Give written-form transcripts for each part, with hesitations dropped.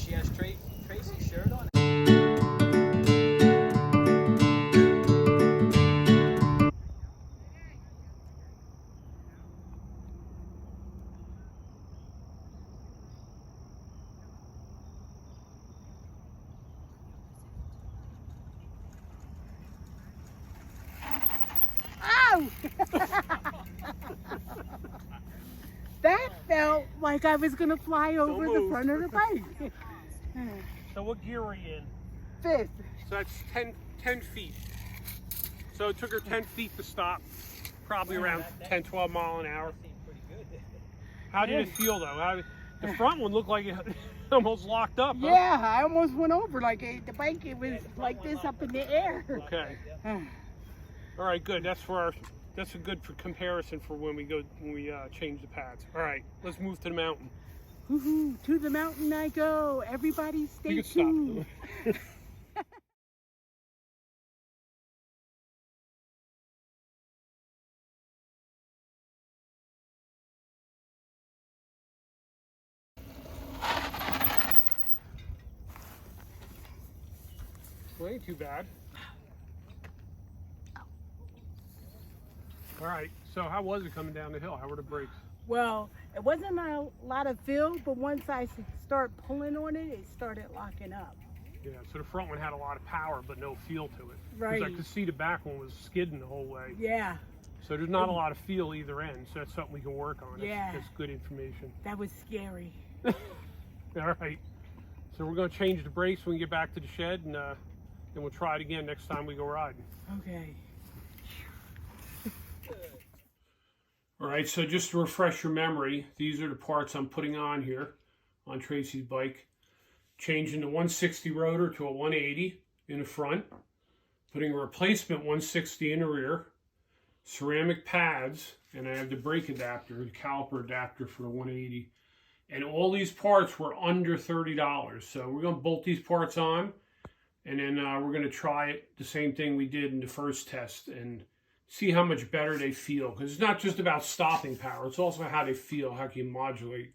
she has Tracy's shirt on. Ow! That felt like I was gonna fly over the front of the bike. So what gear are you in? Fifth. So that's 10 feet. So it took her 10 feet to stop, probably around 10, 12 mile an hour. How did it feel though? The front one looked like it almost locked up. Huh? Yeah, I almost went over like the bike. It was like this up in the air. Okay. All right, good. That's a good for comparison for when we change the pads. All right, let's move to the mountain. Woohoo! To the mountain I go. Everybody stay You can tuned. stop. Well, ain't too bad. All right, so how was it coming down the hill? How were the brakes? Well, it wasn't a lot of feel, but once I start pulling on it, it started locking up. Yeah, so the front one had a lot of power, but no feel to it. Right. Because I could see the back one was skidding the whole way. Yeah. So there's not a lot of feel either end, so that's something we can work on. Yeah. That's good information. That was scary. All right. So we're going to change the brakes when we get back to the shed, and then we'll try it again next time we go riding. Okay. All right, so just to refresh your memory, these are the parts I'm putting on here on Tracy's bike. Changing the 160 rotor to a 180 in the front, putting a replacement 160 in the rear, ceramic pads, and I have the brake adapter, the caliper adapter for the 180. And all these parts were under $30. So we're going to bolt these parts on, and then we're going to try it the same thing we did in the first test and see how much better they feel. Because it's not just about stopping power, it's also how they feel, how can you modulate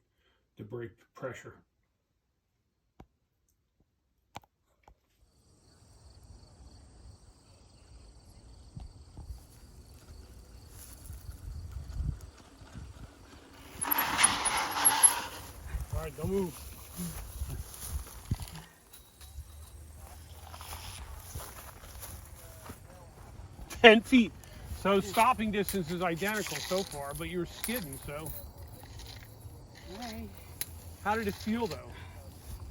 the brake pressure. All right, don't move. Ten feet. So stopping distance is identical so far, but you're skidding, so. All right. How did it feel though?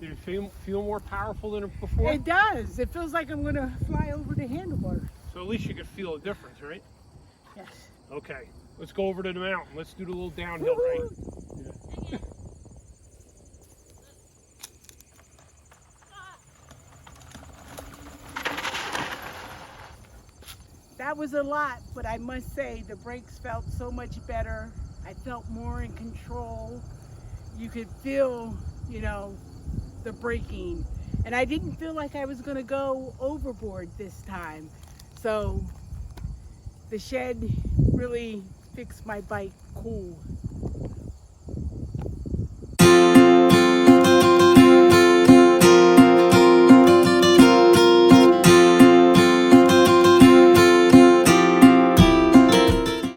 Did it feel more powerful than before? It does. It feels like I'm gonna fly over the handlebar. So at least you could feel a difference, right? Yes. Okay, let's go over to the mountain. Let's do the little downhill right. Yeah. That was a lot, but I must say the brakes felt so much better. I felt more in control. You could feel, the braking. And I didn't feel like I was gonna go overboard this time. So the shed really fixed my bike cool.